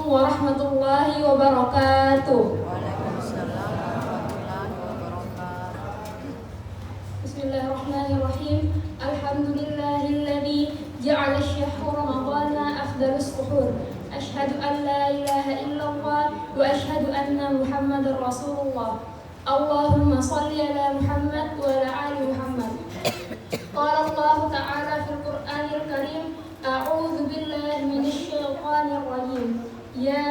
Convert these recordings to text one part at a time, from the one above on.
warahmatullahi wabarakatuh. Waalaikumsalam warahmatullahi wabarakatuh. Bismillahirrahmanirrahim. Alhamdulillahilladzi ja'ala syahra ramadhana afdalus suhur. Asyhadu an la ilaha illallah wa asyhadu anna Muhammadar Rasulullah. Allahumma shalli ala Muhammad wa ala ali Muhammad. Qala Allah ta'ala fil Qur'anil Karim, a'udzu billahi minasy syaithanir rajim. Ya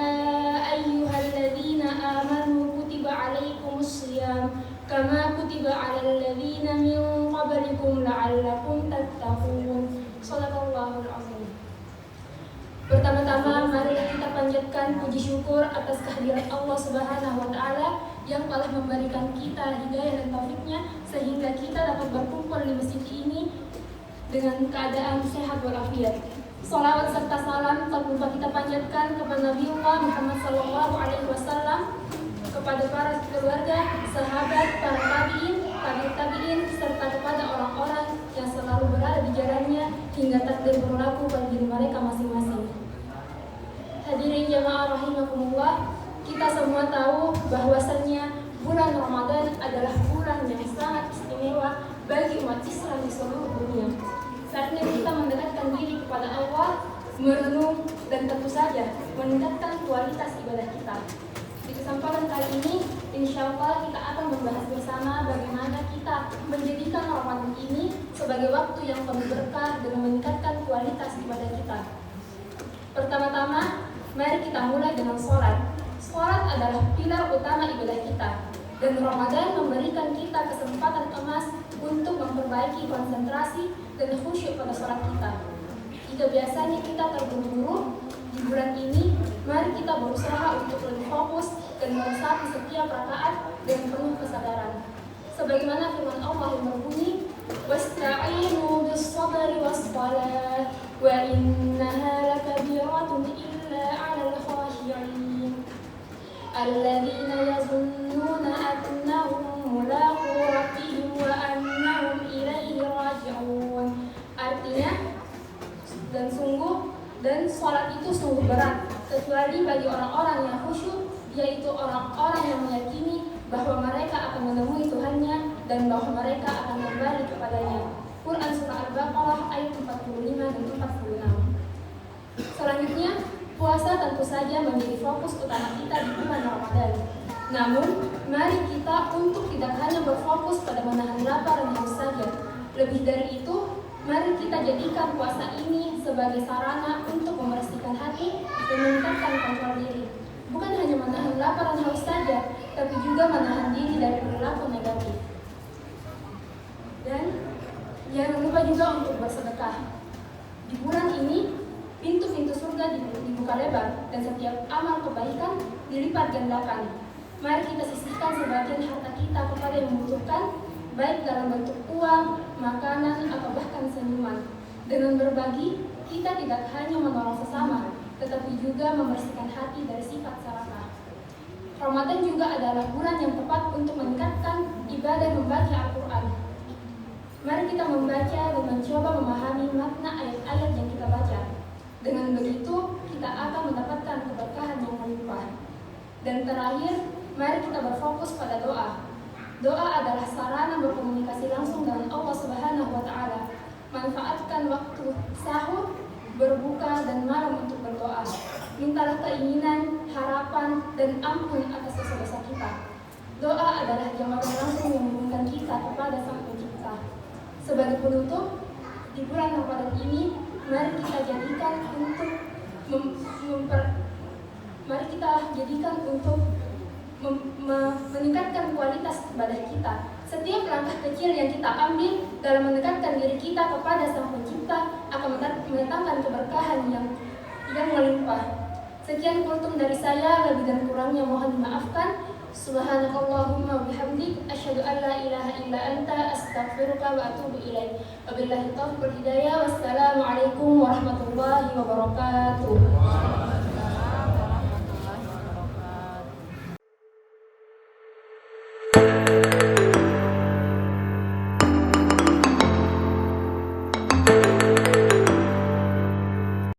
ayyuhalladzina amanu kutiba 'alaikumus shiyam kama kutiba 'alal ladzina min qablikum la'allakum tattaqun. Shadaqallahul 'azim. Pertama-tama mari kita panjatkan puji syukur atas kehadiran Allah Subhanahu wa taala yang telah memberikan kita hidayah dan taufiknya sehingga kita dapat berkumpul di masjid ini dengan keadaan sehat walafiat. Salawat serta salam tak lupa kita panjatkan kepada Nabiullah Muhammad SAW, kepada para keluarga, sahabat, para tabi'in, serta kepada orang-orang yang selalu berada di jalannya hingga takdir berlaku bagi diri mereka masing-masing. Hadirin jamaah rahimakumullah, kita semua tahu bahwasannya bulan Ramadan adalah bulan yang sangat istimewa bagi umat Islam di seluruh dunia. Saatnya kita mendekatkan diri kepada Allah, merenung, dan tentu saja meningkatkan kualitas ibadah kita. Di kesempatan kali ini, insya Allah kita akan membahas bersama bagaimana kita menjadikan Ramadan ini sebagai waktu yang penuh berkah dan meningkatkan kualitas ibadah kita. Pertama-tama, mari kita mulai dengan sholat. Sholat adalah pilar utama ibadah kita, dan Ramadan memberikan kita kesempatan emas untuk memperbaiki konsentrasi dan khusyuk pada sholat kita. Jika biasanya kita terburu-buru, di bulan ini mari kita berusaha untuk lebih fokus dan meresapi setiap rakaat dengan penuh kesadaran. Sebagaimana firman Allah yang berbunyi, "Wasta'inu bis-sabri was-shalah, wa innaha lakabiratun illa 'alal khashi'in. Alladzina yazunnuna annahum mulaqu rabbihim wa annahum ilaihi raji'un." Artinya, dan sholat itu sungguh berat, kecuali bagi orang-orang yang khusyuk, yaitu orang-orang yang meyakini bahwa mereka akan menemui Tuhannya dan bahwa mereka akan kembali kepadanya. Quran Surah Al-Baqarah ayat 45 dan 46. Selanjutnya, puasa tentu saja menjadi fokus utama kita di bulan Ramadan. Namun, mari kita untuk tidak hanya berfokus pada menahan lapar dan haus saja. Lebih dari itu, mari kita jadikan puasa ini sebagai sarana untuk membersihkan hati dan meningkatkan kontrol diri. Bukan hanya menahan lapar dan haus saja, tapi juga menahan diri dari perilaku negatif. Dan jangan lupa juga untuk bersedekah. Di bulan ini, pintu-pintu surga dibuka lebar dan setiap amal kebaikan dilipat gandakan. Mari kita sisihkan sebagian harta kita kepada yang membutuhkan, baik dalam bentuk uang, makanan, atau bahkan senyuman. Dengan berbagi, kita tidak hanya menolong sesama, tetapi juga membersihkan hati dari sifat serakah. Ramadan juga adalah bulan yang tepat untuk meningkatkan ibadah membaca Al-Quran. Mari kita membaca dan mencoba memahami makna ayat-ayat yang kita baca. Dengan begitu, kita akan mendapatkan keberkahan yang melimpah. Dan terakhir, mari kita berfokus pada doa. Doa adalah sarana berkomunikasi langsung dengan Allah Subhanahu wa taala. Manfaatkan waktu sahur, berbuka, dan malam untuk berdoa. Mintalah keinginan, harapan, dan ampun atas dosa-dosa kita. Doa adalah jawaban langsung yang menghubungkan kita kepada Sang Pencipta. Sebagai penutup, di bulan Ramadan ini, mari kita jadikan untuk meningkatkan kualitas ibadah kita. Setiap langkah kecil yang kita ambil dalam mendekatkan diri kita kepada Sang Pencipta akan mendatangkan keberkahan yang melimpah. Sekian kultum dari saya, lebih dan kurangnya mohon dimaafkan. Subhanakallahumma wa bihamdik, asyhadu an la ilaha illa anta, astaghfiruka wa atubu ilaik. Wabillahi taufiq wal hidayah. Wassalamualaikum warahmatullahi wabarakatuh.